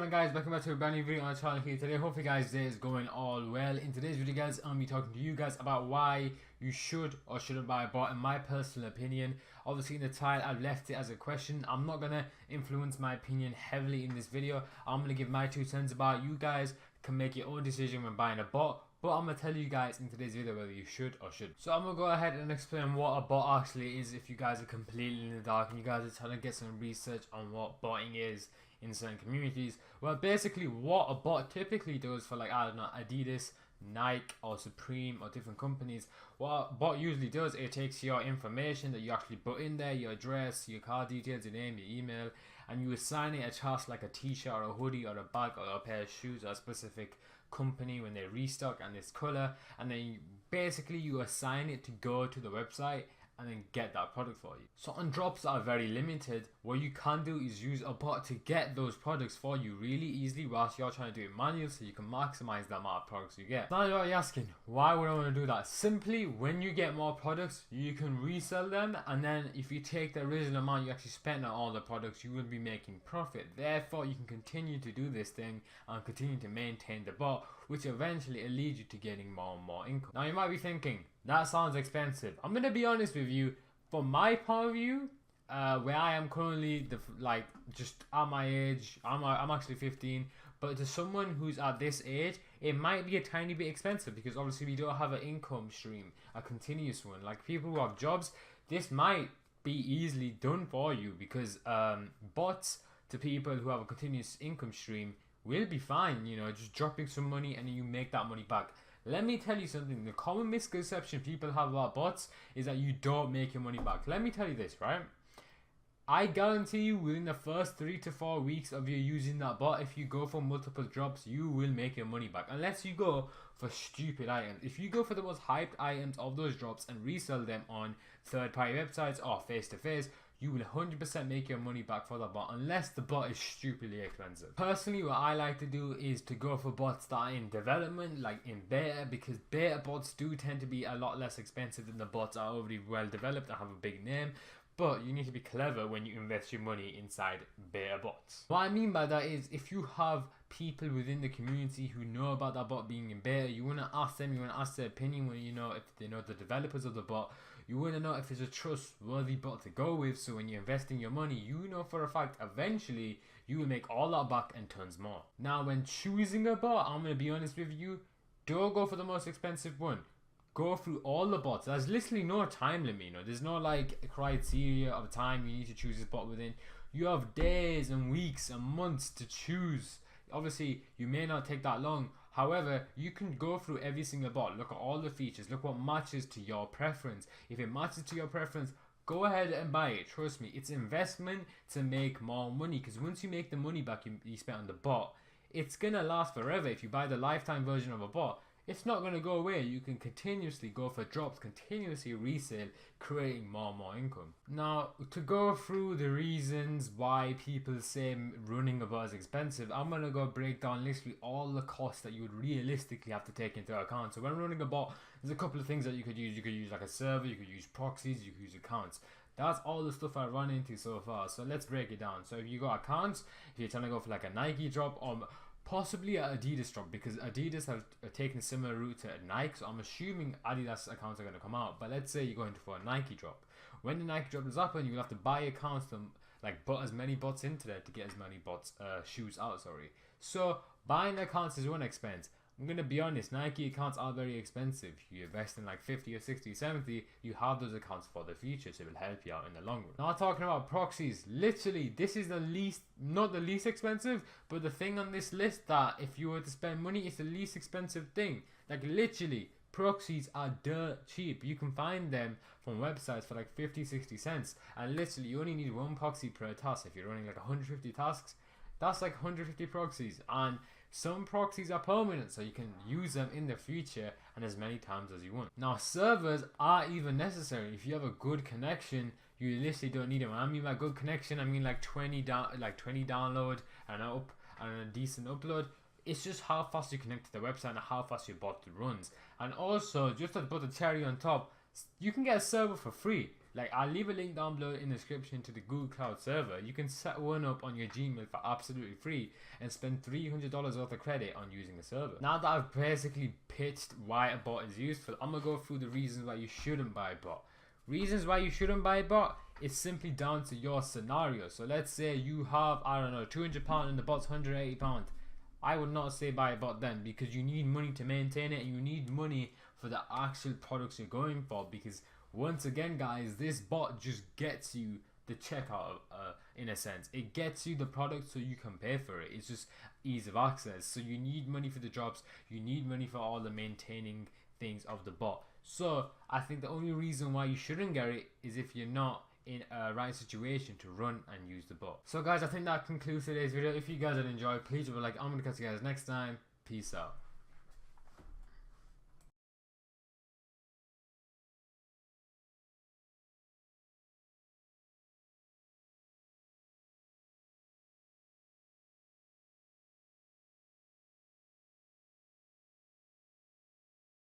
going guys? Welcome back to a brand new video on the channel here today. Hopefully guys day is going all well. In today's video guys, I'm going to be talking to you guys about why you should or shouldn't buy a bot in my personal opinion. Obviously in the title I've left it as a question. I'm not going to influence my opinion heavily in this video. I'm going to give my 2 cents about it. You guys can make your own decision when buying a bot. But I'm going to tell you guys in today's video whether you should or shouldn't. So I'm going to go ahead and explain what a bot actually is if you guys are completely in the dark and you guys are trying to get some research on what botting is in certain communities. Well, basically what a bot typically does for, like, I don't know, Adidas, Nike or Supreme or different companies, what a bot usually does, it takes your information that you actually put in there, your address, your card details, your name, your email, and you assign it a task like a t-shirt or a hoodie or a bag or a pair of shoes or a specific company when they restock and this color, and then basically you assign it to go to the website and then get that product for you. So on drops that are very limited, what you can do is use a bot to get those products for you really easily whilst you're trying to do it manually, so you can maximize the amount of products you get. Now you're asking, why would I want to do that? Simply, when you get more products, you can resell them, and then if you take the original amount you actually spent on all the products, you will be making profit. Therefore, you can continue to do this thing and continue to maintain the bot, which eventually will lead you to getting more and more income. Now you might be thinking, that sounds expensive. I'm gonna be honest with you. From my point of view, where I am currently, just at my age, I'm actually 15. But to someone who's at this age, it might be a tiny bit expensive because obviously we don't have an income stream, a continuous one. Like people who have jobs, this might be easily done for you because bots to people who have a continuous income stream will be fine. You know, just dropping some money and you make that money back. Let me tell you something. The common misconception people have about bots is that you don't make your money back. Let me tell you this, right? I guarantee you within the first 3 to 4 weeks of you using that bot, if you go for multiple drops, you will make your money back. Unless you go for stupid items. If you go for the most hyped items of those drops and resell them on third-party websites or face-to-face, you will 100% make your money back for the bot, unless the bot is stupidly expensive. Personally, what I like to do is to go for bots that are in development, like in beta, because beta bots do tend to be a lot less expensive than the bots that are already well developed and have a big name. But you need to be clever when you invest your money inside beta bots. What I mean by that is, if you have people within the community who know about that bot being in beta, you want to ask them, you want to ask their opinion when you know if they know the developers of the bot. You want to know if it's a trustworthy bot to go with, so when you're investing your money, you know for a fact eventually you will make all that back and tons more. Now when choosing a bot, I'm going to be honest with you, don't go for the most expensive one. Go through all the bots. There's literally no time limit, you know. There's no like criteria of time you need to choose this bot within. You have days and weeks and months to choose. Obviously, you may not take that long. However, you can go through every single bot, look at all the features, look what matches to your preference. If it matches to your preference, go ahead and buy it. Trust me, it's investment to make more money, because once you make the money back you spent on the bot, it's gonna last forever. If you buy the lifetime version of a bot, it's not going to go away. You can continuously go for drops, continuously resale, creating more and more income. Now, to go through the reasons why people say running a bot is expensive, I'm going to go break down literally all the costs that you would realistically have to take into account. So when running a bot, there's a couple of things that you could use. You could use like a server, you could use proxies, you could use accounts. That's all the stuff I've run into so far. So let's break it down. So if you got accounts, if you're trying to go for like a Nike drop or possibly an Adidas drop, because Adidas have taken a similar route to Nike, so I'm assuming Adidas accounts are going to come out. But let's say you're going for a Nike drop. When the Nike drop is up, and you will have to buy accounts to like put as many bots into there to get as many bots shoes out. So buying accounts is one expense. I'm going to be honest, Nike accounts are very expensive. You invest in like 50 or 60, 70, you have those accounts for the future, so it will help you out in the long run. Now talking about proxies, literally this is the least, not the least expensive, but the thing on this list that if you were to spend money, it's the least expensive thing. Like literally, proxies are dirt cheap. You can find them from websites for like 50, 60 cents. And literally you only need one proxy per task. If you're running like 150 tasks, that's like 150 proxies. And some proxies are permanent, so you can use them in the future and as many times as you want. Now servers are even necessary. If you have a good connection, you literally don't need them. When I mean by good connection, I mean like 20 download and up and a decent upload. It's just how fast you connect to the website and how fast your bot runs. And also, just to put the cherry on top, you can get a server for free. Like, I'll leave a link down below in the description to the Google Cloud server. You can set one up on your Gmail for absolutely free and spend $300 worth of credit on using the server. Now that I've basically pitched why a bot is useful, I'm gonna go through the reasons why you shouldn't buy a bot. Reasons why you shouldn't buy a bot is simply down to your scenario. So let's say you have, I don't know, £200 and the bot's £180. I would not say buy a bot then, because you need money to maintain it and you need money for the actual products you're going for. Because once again guys, this bot just gets you the checkout in a sense. It gets you the product so you can pay for it. It's just ease of access. So you need money for the drops, you need money for all the maintaining things of the bot. So I think the only reason why you shouldn't get it is if you're not in a right situation to run and use the bot. So guys, I think that concludes today's video. If you guys did enjoy, please leave a like. I'm gonna catch you guys next time. Peace out.